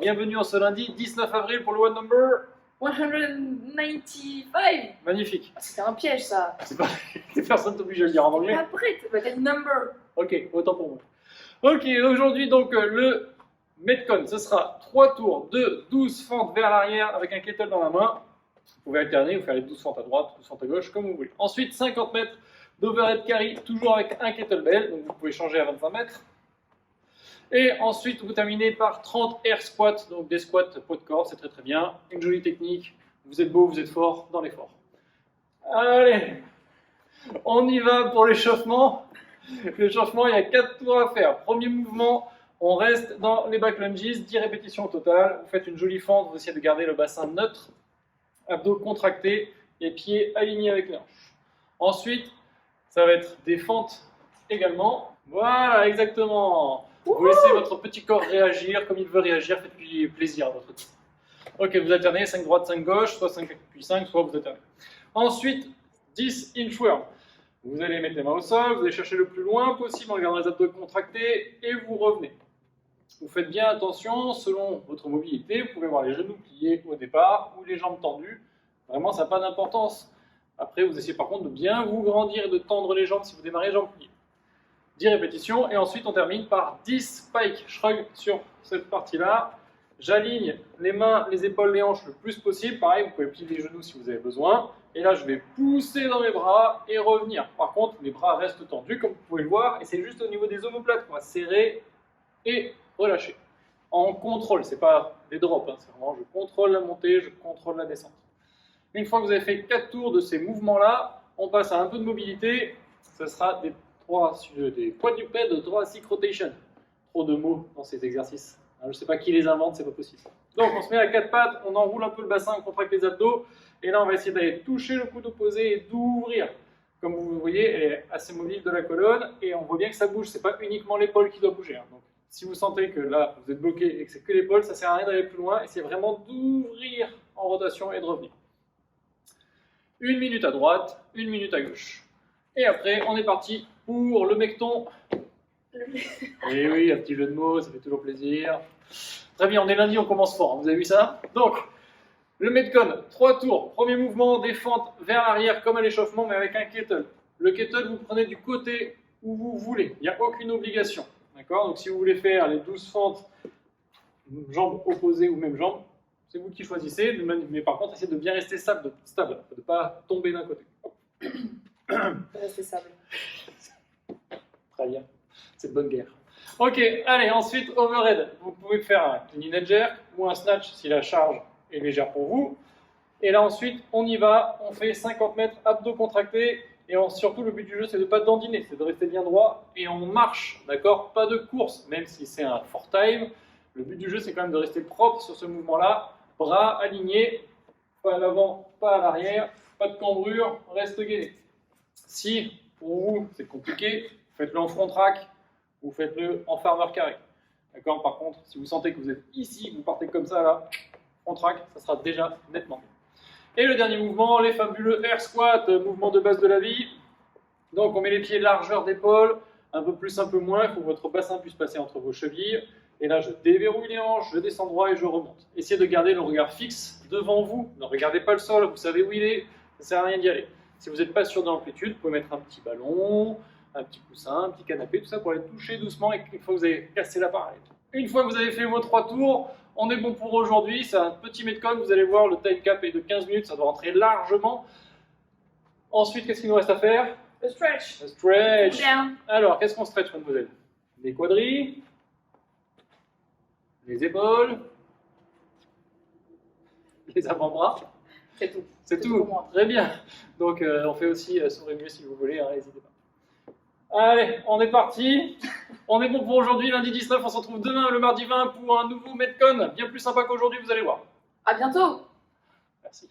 bienvenue en ce lundi 19 avril pour le One Number 195. Magnifique. Ah, c'était un piège ça. C'est pas... Personne t'oblige à le dire en anglais. Après, t'as quel number? Ok, autant pour moi. Ok, aujourd'hui donc le Metcon, ce sera 3 tours de 12 fentes vers l'arrière avec un kettle dans la main. Vous pouvez alterner, vous faire les 12 fentes à droite, 12 fentes à gauche, comme vous voulez. Ensuite, 50 mètres d'overhead carry, toujours avec un kettlebell, donc vous pouvez changer à 25 mètres. Et ensuite, vous terminez par 30 air squats, donc des squats poids de corps, c'est très très bien. Une jolie technique, vous êtes beau, vous êtes fort dans l'effort. Allez, on y va pour l'échauffement. L'échauffement, il y a 4 tours à faire. Premier mouvement, on reste dans les back lunges, 10 répétitions au total. Vous faites une jolie fente, vous essayez de garder le bassin neutre, abdos contractés et pieds alignés avec les hanches. Ensuite, ça va être des fentes également. Voilà, exactement. Vous laissez votre petit corps réagir comme il veut réagir, faites-lui plaisir à votre corps. Ok, vous alternez 5 droite, 5 gauche, soit 5 puis 5, soit vous alternez. Ensuite, 10 inchworm. Vous allez mettre les mains au sol, vous allez chercher le plus loin possible en gardant les abdos contractés et vous revenez. Vous faites bien attention, selon votre mobilité, vous pouvez avoir les genoux pliés au départ ou les jambes tendues. Vraiment, ça n'a pas d'importance. Après, vous essayez par contre de bien vous grandir et de tendre les jambes si vous démarrez jambes pliées. 10 répétitions et ensuite on termine par 10 spike shrug sur cette partie-là. J'aligne les mains, les épaules, les hanches le plus possible. Pareil, vous pouvez plier les genoux si vous avez besoin. Et là, je vais pousser dans mes bras et revenir. Par contre, les bras restent tendus comme vous pouvez le voir. Et c'est juste au niveau des omoplates qu'on va serrer et relâcher. En contrôle, c'est pas des drops. Hein, c'est vraiment je contrôle la montée, je contrôle la descente. Une fois que vous avez fait 4 tours de ces mouvements-là, on passe à un peu de mobilité. Ce sera des quadrupèdes thoracic rotation. Trop de mots dans ces exercices. Je ne sais pas qui les invente, c'est pas possible. Donc on se met à 4 pattes, on enroule un peu le bassin, on contracte les abdos. Et là on va essayer d'aller toucher le coude opposé et d'ouvrir. Comme vous voyez, elle est assez mobile de la colonne. Et on voit bien que ça bouge, c'est pas uniquement l'épaule qui doit bouger. Donc si vous sentez que là vous êtes bloqué et que c'est que l'épaule, ça sert à rien d'aller plus loin. Essayez vraiment d'ouvrir en rotation et de revenir. 1 minute à droite, 1 minute à gauche. Et après, on est parti pour le mecton. Et oui, un petit jeu de mots, ça fait toujours plaisir. Très bien, on est lundi, on commence fort, hein, vous avez vu ça? Donc, le Metcon, 3 tours. Premier mouvement, des fentes vers l'arrière comme à l'échauffement, mais avec un kettle. Le kettle, vous prenez du côté où vous voulez. Il n'y a aucune obligation. D'accord? Donc, si vous voulez faire les 12 fentes, jambes opposées ou même jambes, c'est vous qui choisissez. Mais par contre, essayez de bien rester stable, de ne pas tomber d'un côté. Rester stable. Très bien, c'est de bonne guerre. Ok, allez, ensuite, overhead. Vous pouvez faire un clean and jerk ou un snatch si la charge est légère pour vous. Et là, ensuite, on y va. On fait 50 mètres, abdos contractés. Et surtout, le but du jeu, c'est de ne pas dandiner, c'est de rester bien droit. Et on marche, d'accord? Pas de course, même si c'est un fort time. Le but du jeu, c'est quand même de rester propre sur ce mouvement-là. Bras alignés, pas à l'avant, pas à l'arrière. Pas de cambrure, reste gainé. Si, pour vous, c'est compliqué, faites-le en front track ou faites-le en farmer carré. D'accord? Par contre, si vous sentez que vous êtes ici, vous partez comme ça, là, front track, ça sera déjà nettement mieux. Et le dernier mouvement, les fabuleux air squats, mouvement de base de la vie. Donc, on met les pieds largeur d'épaule, un peu plus, un peu moins, il faut que votre bassin puisse passer entre vos chevilles. Et là, je déverrouille les hanches, je descends droit et je remonte. Essayez de garder le regard fixe devant vous. Ne regardez pas le sol, vous savez où il est, ça ne sert à rien d'y aller. Si vous n'êtes pas sûr de l'amplitude, vous pouvez mettre un petit ballon, un petit coussin, un petit canapé, tout ça pour aller toucher doucement et une fois que vous avez cassé l'appareil. Une fois que vous avez fait vos 3 tours, on est bon pour aujourd'hui. C'est un petit Metcon, vous allez voir, le time cap est de 15 minutes, ça doit rentrer largement. Ensuite, qu'est-ce qu'il nous reste à faire? Le stretch. Le stretch. Down. Alors, qu'est-ce qu'on stretch, mademoiselle? Les quadris, les épaules, les avant-bras. C'est tout. C'est tout. Pour moi. Très bien. Donc, on fait aussi sourire mieux si vous voulez, hein, n'hésitez pas. Allez, on est parti. On est bon pour aujourd'hui, lundi 19. On se retrouve demain, le mardi 20, pour un nouveau Metcon. Bien plus sympa qu'aujourd'hui, vous allez voir. À bientôt. Merci.